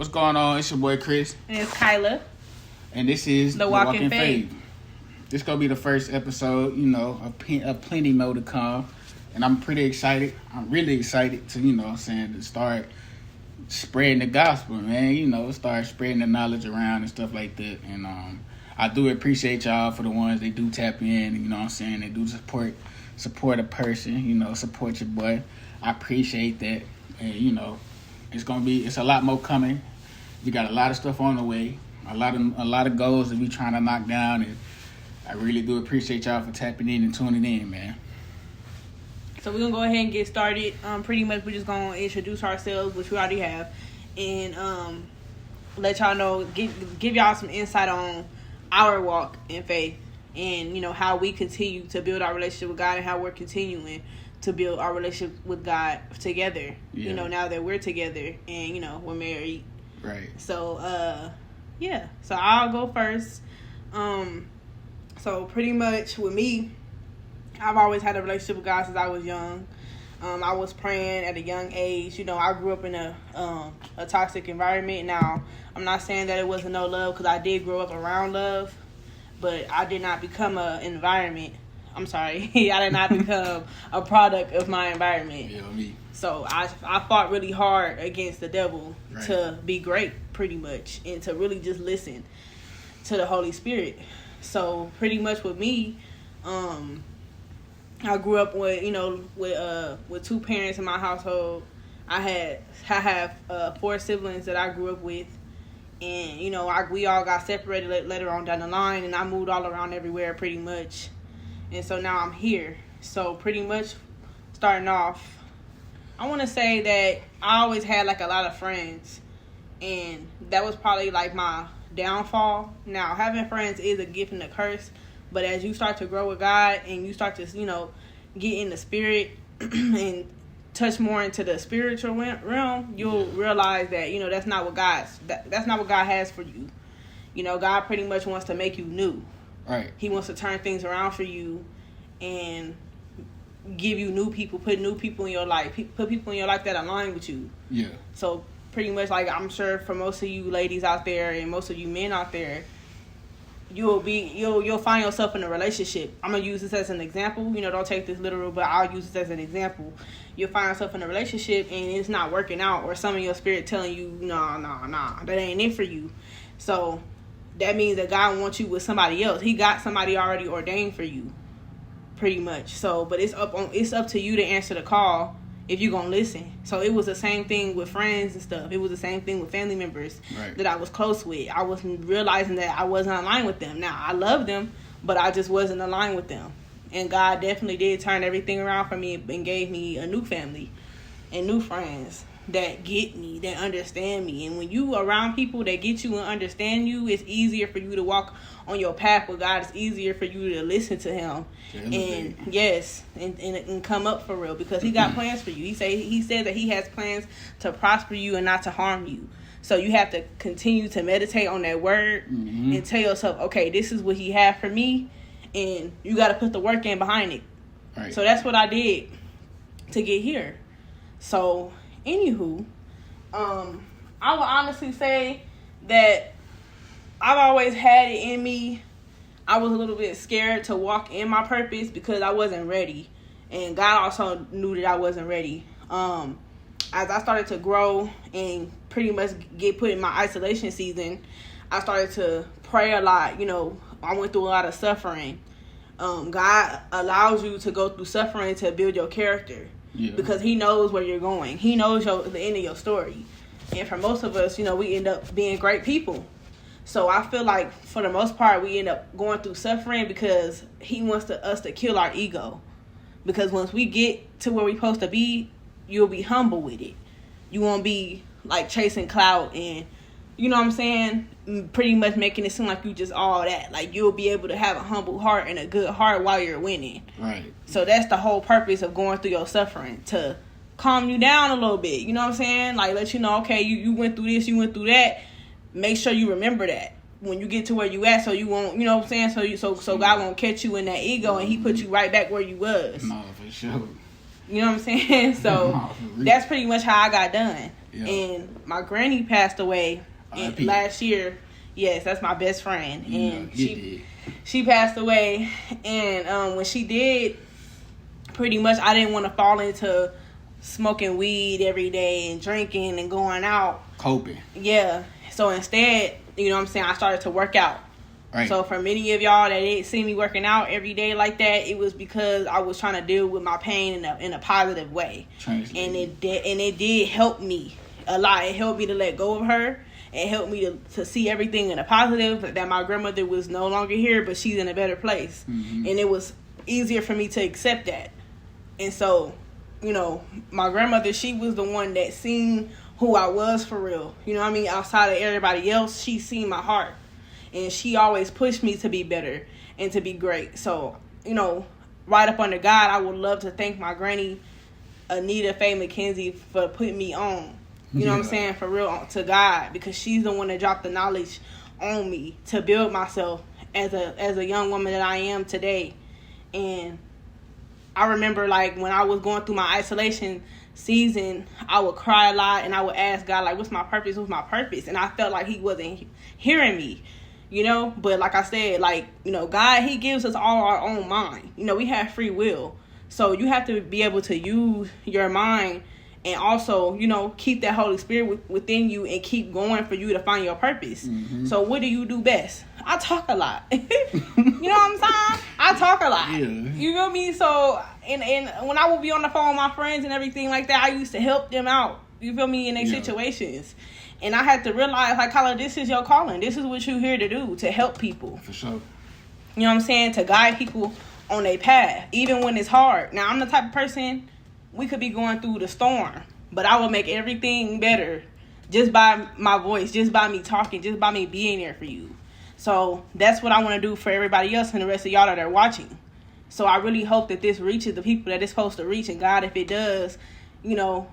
What's going on? It's your boy Chris. And it's Kyla. And this is The Walking Faith. This going to be the first episode, of plenty more to come. And I'm pretty excited. I'm really excited to, to start spreading the gospel, man. Start spreading the knowledge around and stuff like that. And I do appreciate y'all for the ones that do tap in, they do support a person, support your boy. I appreciate that. And, it's a lot more coming. We got a lot of stuff on the way. A lot of goals that we trying to knock down, and I really do appreciate y'all for tapping in and tuning in, man. So we're gonna go ahead and get started. Pretty much we're just gonna introduce ourselves, which we already have, and let y'all know, give y'all some insight on our walk in faith, and how we continue to build our relationship with God, and how we're continuing to build our relationship with God together. Yeah. Now that we're together and we're married. Right. So so I'll go first. So pretty much with me, I've always had a relationship with God since I was young. I was praying at a young age. I grew up in a toxic environment. Now, I'm not saying that it wasn't no love, because I did grow up around love, but I did not become an environment. I'm sorry. I did not become a product of my environment. Yeah, me. So I fought really hard against the devil, right, to be great, pretty much, and to really just listen to the Holy Spirit. So pretty much with me, I grew up with two parents in my household. I have 4 siblings that I grew up with, and we all got separated later on down the line, and I moved all around everywhere pretty much, and so now I'm here. So pretty much starting off, I want to say that I always had a lot of friends, and that was probably my downfall. Now, having friends is a gift and a curse, but as you start to grow with God and you start to get in the spirit and touch more into the spiritual realm, you'll realize that that's not what God has for you. God pretty much wants to make you new. Right. He wants to turn things around for you and give you new people, put new people in your life, put people in your life that align with you. Yeah. So pretty much, I'm sure for most of you ladies out there and most of you men out there, you'll find yourself in a relationship. I'm gonna use this as an example. Don't take this literal, but I'll use this as an example. You'll find yourself in a relationship and it's not working out, or some of your spirit telling you, nah, that ain't it for you. So that means that God wants you with somebody else. He got somebody already ordained for you, pretty much. So, but it's up to you to answer the call if you're gonna listen. So it was the same thing with friends and stuff. It was the same thing with family members, right, that I was close with. I wasn't realizing that I wasn't aligned with them. Now, I love them, but I just wasn't aligned with them. And God definitely did turn everything around for me and gave me a new family and new friends that get me, that understand me. And when you around people that get you and understand you, it's easier for you to walk on your path with God. It's easier for you to listen to Him, and yes, and come up for real, because He got plans for you. He said that He has plans to prosper you and not to harm you. So you have to continue to meditate on that word, mm-hmm, and tell yourself, okay, this is what He had for me, and you got to put the work in behind it. Right. So that's what I did to get here. So anywho, I would honestly say that I've always had it in me. I was a little bit scared to walk in my purpose because I wasn't ready. And God also knew that I wasn't ready. As I started to grow and pretty much get put in my isolation season, I started to pray a lot. I went through a lot of suffering. God allows you to go through suffering to build your character. Yeah. Because He knows where you're going. He knows the end of your story. And for most of us, we end up being great people. So I feel like for the most part, we end up going through suffering because He wants us to kill our ego. Because once we get to where we're supposed to be, you'll be humble with it. You won't be chasing clout and, what I'm saying, pretty much making it seem like you just all that. You'll be able to have a humble heart and a good heart while you're winning. Right. So that's the whole purpose of going through your suffering, to calm you down a little bit. You know what I'm saying? Let you know, okay, you went through this, you went through that. Make sure you remember that when you get to where you at, so you won't, you know what I'm saying? So God won't catch you in that ego, and He put you right back where you was. No, for sure. You know what I'm saying? So that's pretty much how I got done. Yeah. And my granny passed away last year. Yes, that's my best friend. And she passed away. And when she did, pretty much I didn't want to fall into smoking weed every day and drinking and going out. Coping. Yeah. So instead, you know what I'm saying, I started to work out. Right. So for many of y'all that didn't see me working out every day like that, it was because I was trying to deal with my pain in a positive way. And it did help me a lot. It helped me to let go of her. It helped me to see everything in a positive, that my grandmother was no longer here, but she's in a better place. Mm-hmm. And it was easier for me to accept that. And so, you know, my grandmother, she was the one that seen who I was for real. You know what I mean? Outside of everybody else, she seen my heart. And she always pushed me to be better and to be great. So, you know, right up under God, I would love to thank my granny, Anita Faye McKenzie, for putting me on. You know what I'm saying? For real, to God. Because she's the one that dropped the knowledge on me to build myself as a young woman that I am today. And I remember, like, when I was going through my isolation season, I would cry a lot and I would ask God, like, what's my purpose? What's my purpose? And I felt like he wasn't hearing me. You know, but like I said, like, you know, God, he gives us all our own mind. You know, we have free will. So you have to be able to use your mind and also, you know, keep that Holy Spirit within you and keep going for you to find your purpose. Mm-hmm. So what do you do best? I talk a lot. You know what I'm saying? I talk a lot. Yeah. You feel me? So, and when I would be on the phone with my friends and everything like that, I used to help them out. You feel me? In their situations. And I had to realize, like, Kyla, this is your calling. This is what you're here to do, to help people. For sure. You know what I'm saying? To guide people on their path, even when it's hard. Now, I'm the type of person, we could be going through the storm, but I will make everything better just by my voice, just by me talking, just by me being there for you. So that's what I want to do for everybody else and the rest of y'all that are watching. So I really hope that this reaches the people that it's supposed to reach. And God, if it does, you know,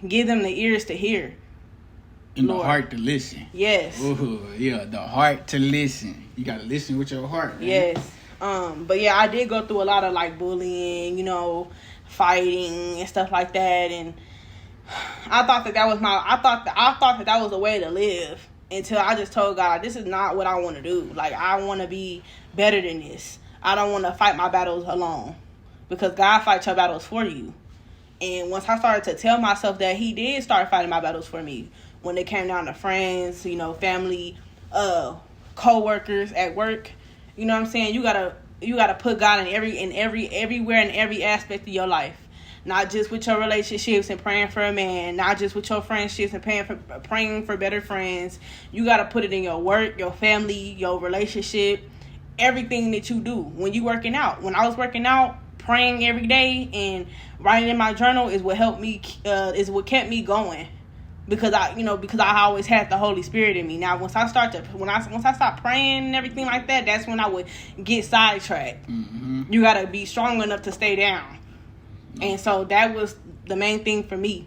give them the ears to hear. And the heart to listen. Yes. Ooh, yeah, the heart to listen. You gotta listen with your heart, man. Yes. But yeah, I did go through a lot of, like, bullying, you know, fighting and stuff like that, and I thought that was I thought that was a way to live until I just told God, this is not what I want to do. Like, I want to be better than this. I don't want to fight my battles alone, because God fights your battles for you. And once I started to tell myself that, he did start fighting my battles for me. When it came down to friends, you know, family, co-workers at work, you know what I'm saying? You gotta put God everywhere in every aspect of your life. Not just with your relationships and praying for a man, not just with your friendships and praying for better friends. You gotta put it in your work, your family, your relationship, everything that you do. When you working out, when I was working out, praying every day and writing in my journal is what helped me, is what kept me going. Because I always had the Holy Spirit in me. Now, once I start praying and everything like that, that's when I would get sidetracked. Mm-hmm. You gotta be strong enough to stay down, and so that was the main thing for me.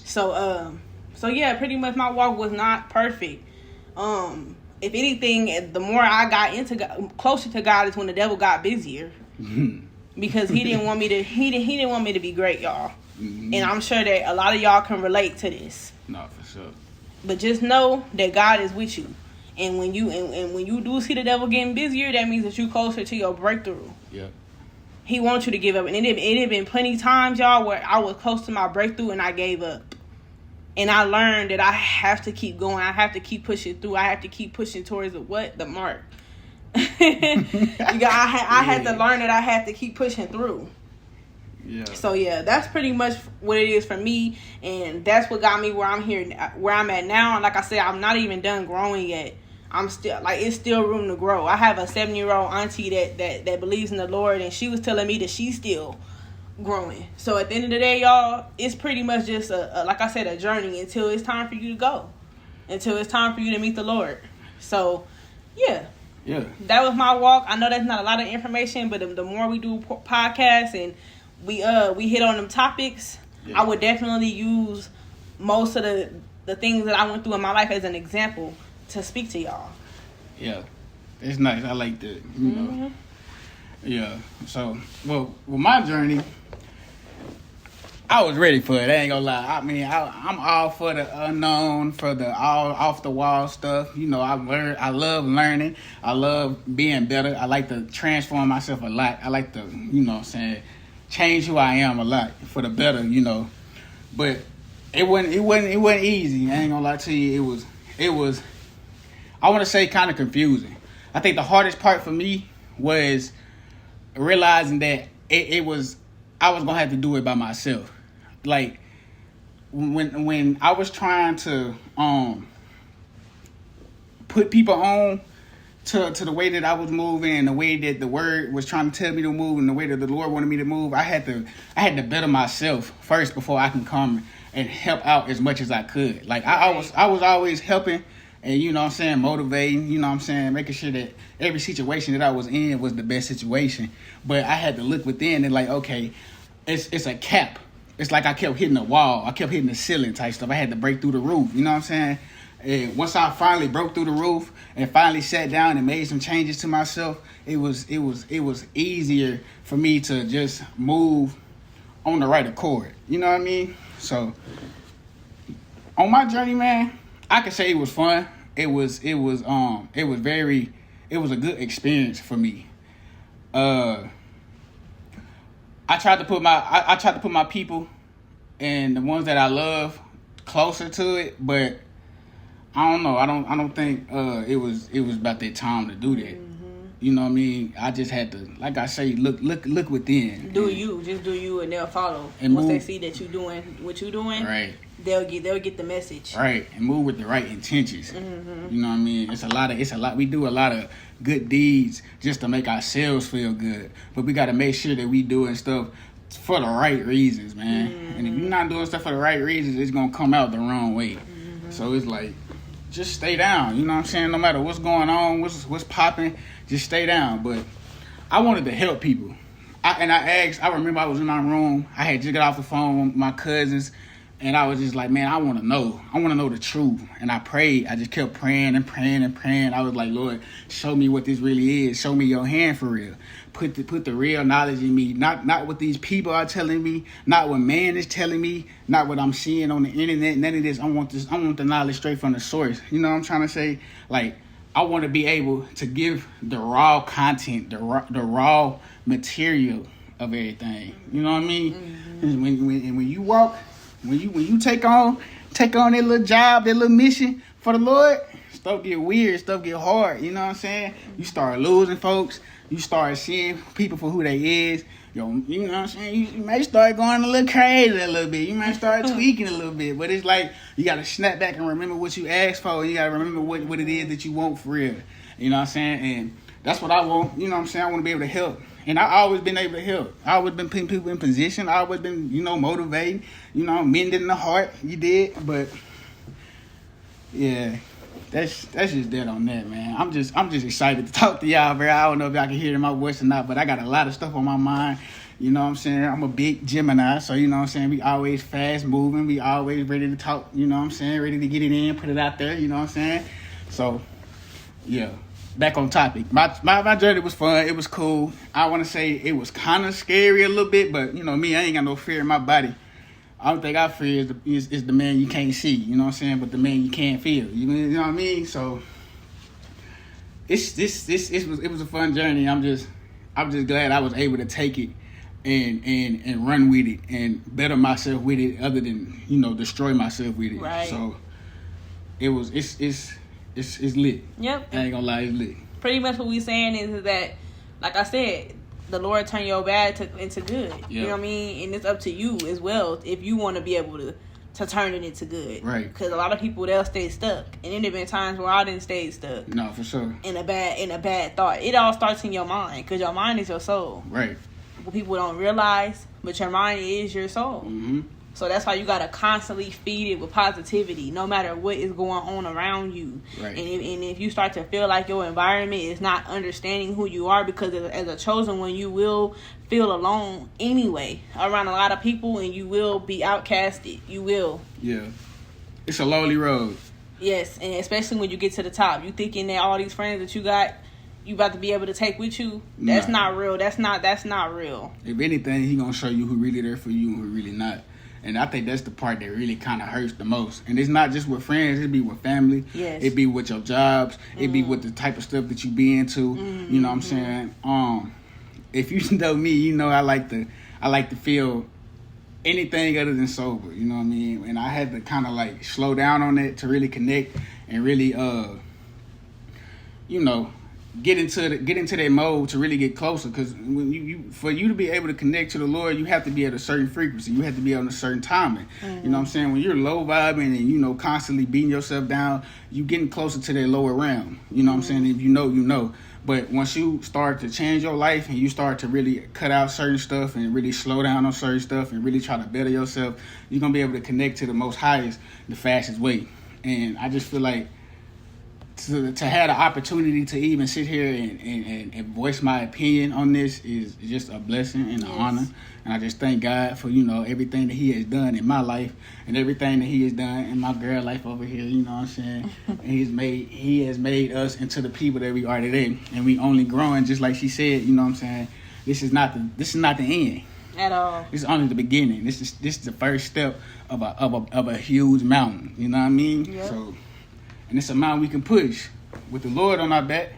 So yeah, pretty much my walk was not perfect. If anything, the more I got closer to God is when the devil got busier, because he didn't want me to. He didn't want me to be great, y'all. Mm-hmm. And I'm sure that a lot of y'all can relate to this. No, for sure. But just know that God is with you. And when you when you do see the devil getting busier, that means that you're closer to your breakthrough. Yep. He wants you to give up. And it had been plenty times, y'all, where I was close to my breakthrough and I gave up. And I learned that I have to keep going. I have to keep pushing through. I have to keep pushing towards the mark. I had to learn that I had to keep pushing through. Yeah. So yeah, that's pretty much what it is for me, and that's what got me where I'm at now. And like I said, I'm not even done growing yet. I'm still, like, it's still room to grow. I have a 7-year-old auntie that believes in the Lord, and she was telling me that she's still growing. So at the end of the day, y'all, it's pretty much just like I said, a journey until it's time for you to go, until it's time for you to meet the Lord. So yeah. Yeah. That was my walk. I know that's not a lot of information, but the more we do podcasts and we hit on them topics, yeah, I would definitely use most of the things that I went through in my life as an example to speak to y'all. Yeah. It's nice. I like that. You know. Yeah. So, well, with my journey, I was ready for it. I ain't gonna lie. I mean, I'm all for the unknown, for the all off the wall stuff. You know, I love learning. I love being better. I like to transform myself a lot. I like to, you know what I'm saying, change who I am a lot for the better, you know. But it wasn't easy. I ain't gonna lie to you. It was I wanna say kinda confusing. I think the hardest part for me was realizing that it was I was gonna have to do it by myself. Like when I was trying to put people on to the way that I was moving and the way that the word was trying to tell me to move and the way that the Lord wanted me to move, I had to better myself first before I can come and help out as much as I could. Like I was always helping and, you know what I'm saying, motivating, you know what I'm saying, making sure that every situation that I was in was the best situation. But I had to look within and like, okay, it's a cap. It's like I kept hitting the wall. I kept hitting the ceiling type stuff. I had to break through the roof. You know what I'm saying? And once I finally broke through the roof and finally sat down and made some changes to myself, it was easier for me to just move on the right accord. You know what I mean? So on my journey, man, I could say it was fun. It was a good experience for me. I tried to put my people and the ones that I love closer to it, but I don't know. I don't think it was about that time to do that. Mm-hmm. You know what I mean? I just had to, like I say, look within. Do you, and they'll follow. And once they see that you doing what you doing, right? They'll get the message. Right, and move with the right intentions. Mm-hmm. You know what I mean? It's a lot. We do a lot of good deeds just to make ourselves feel good, but we got to make sure that we doing stuff for the right reasons, man. Mm-hmm. And if you're not doing stuff for the right reasons, it's gonna come out the wrong way. Mm-hmm. So it's like, just stay down. You know what I'm saying? No matter what's going on, what's popping, just stay down. But I wanted to help people. I remember I was in my room. I had just got off the phone with my cousins. And I was just like, man, I want to know. I want to know the truth. And I prayed. I just kept praying and praying and praying. I was like, Lord, show me what this really is. Show me your hand for real. Put the real knowledge in me. Not what these people are telling me. Not what man is telling me. Not what I'm seeing on the internet. None of this. I want the knowledge straight from the source. You know what I'm trying to say? Like, I want to be able to give the raw content, the raw material of everything. You know what I mean? Mm-hmm. When you walk... When you take on that little job, that little mission for the Lord, stuff get weird, stuff get hard. You know what I'm saying? You start losing folks. You start seeing people for who they is. You know what I'm saying? You may start going a little crazy a little bit. You might start tweaking a little bit. But it's like you got to snap back and remember what you asked for. And you got to remember what it is that you want for real. You know what I'm saying? And that's what I want. You know what I'm saying? I want to be able to help. And I always been able to help. I always been putting people in position. I always been, motivating, mending the heart. You did, but yeah, that's just that on that, man. I'm just excited to talk to y'all, bro. I don't know if y'all can hear it in my voice or not, but I got a lot of stuff on my mind. You know what I'm saying? I'm a big Gemini, so you know what I'm saying? We always fast moving. We always ready to talk, you know what I'm saying? Ready to get it in, put it out there, you know what I'm saying? So, yeah. Back on topic. My journey was fun. It was cool. I want to say it was kind of scary a little bit, but me, I ain't got no fear in my body. I don't think I fear is the man you can't see, you know what I'm saying? But the man you can't feel, you know what I mean? So it was a fun journey. I'm just glad I was able to take it and run with it and better myself with it, other than destroy myself with it. Right. So it's lit. Yep. I ain't gonna lie, it's lit. Pretty much what we saying is that, like I said, the Lord turn your bad into good. Yep. You know what I mean? And it's up to you as well if you want to be able to turn it into good. Right. Because a lot of people, they'll stay stuck. And then there been times where I didn't stay stuck. No, for sure. In a bad thought. It all starts in your mind, because your mind is your soul. Right. What people don't realize, but your mind is your soul. Mm-hmm. So that's why you got to constantly feed it with positivity, no matter what is going on around you. Right. And if you start to feel like your environment is not understanding who you are, because as a chosen one, you will feel alone anyway around a lot of people, and you will be outcasted. You will. Yeah. It's a lonely road. Yes, and especially when you get to the top. You thinking that all these friends that you got, you about to be able to take with you. That's not real. That's not real. If anything, he gonna show you who really there for you and who really not. And I think that's the part that really kind of hurts the most. And it's not just with friends; it be with family. Yes. It be with your jobs. It be with the type of stuff that you be into. You know what I'm saying? If you know me, you know I like to feel anything other than sober. You know what I mean? And I had to kind of like slow down on it to really connect and really get into that mode to really get closer. Because when for you to be able to connect to the Lord, you have to be at a certain frequency. You have to be on a certain timing. You know what I'm saying? When you're low vibing and constantly beating yourself down, you getting closer to that lower realm. You know what I'm saying? If you know, you know. But once you start to change your life and you start to really cut out certain stuff and really slow down on certain stuff and really try to better yourself, you're gonna be able to connect to the most highest, the fastest way. And I just feel like to have the opportunity to even sit here and voice my opinion on this is just a blessing and an honor. And I just thank God for, everything that he has done in my life and everything that he has done in my girl life over here, you know what I'm saying? And he has made us into the people that we are today. And we only growing, just like she said, you know what I'm saying? This is not the end. At all. This is only the beginning. This is the first step of a huge mountain. You know what I mean? Yep. And it's a mountain we can push with the Lord on our back.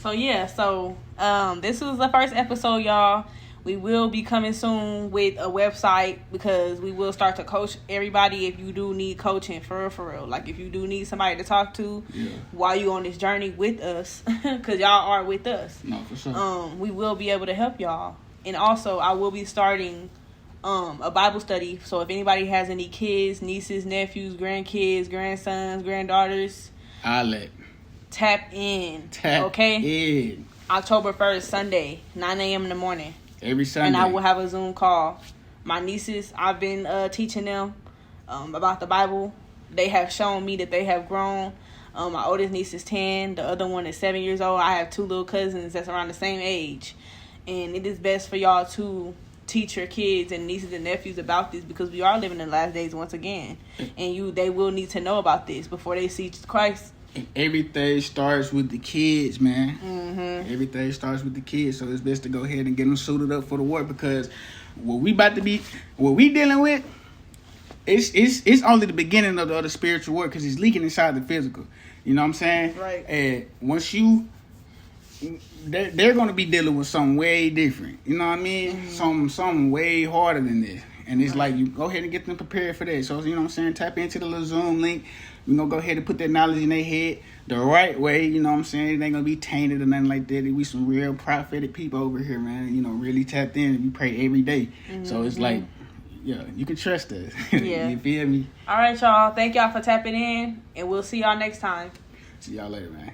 So this was the first episode, y'all. We will be coming soon with a website because we will start to coach everybody. If you do need coaching, for real. Like if you do need somebody to talk to while you on this journey with us, because y'all are with us. No, for sure. We will be able to help y'all. And also, I will be starting a Bible study. So if anybody has any kids, nieces, nephews, grandkids, grandsons, granddaughters, tap in. Okay? October 1st, Sunday, 9 a.m. in the morning. Every Sunday. And I will have a Zoom call. My nieces, I've been teaching them about the Bible. They have shown me that they have grown. My oldest niece is 10. The other one is 7 years old. I have 2 little cousins that's around the same age. And it is best for y'all to teach your kids and nieces and nephews about this because we are living in the last days once again. And they will need to know about this before they see Christ. And everything starts with the kids, man. Everything starts with the kids. So it's best to go ahead and get them suited up for the war because what we dealing with, it's only the beginning of the other spiritual war because it's leaking inside the physical. You know what I'm saying? Right. And once they're going to be dealing with something way different. You know what I mean? Something way harder than this. And it's like you go ahead and get them prepared for that. So, you know what I'm saying? Tap into the little Zoom link. We're going to go ahead and put that knowledge in their head the right way. You know what I'm saying? It ain't going to be tainted or nothing like that. We some real prophetic people over here, man. Really tapped in. We pray every day. So it's like, you can trust us. Yeah. You feel me? All right, y'all. Thank y'all for tapping in. And we'll see y'all next time. See y'all later, man.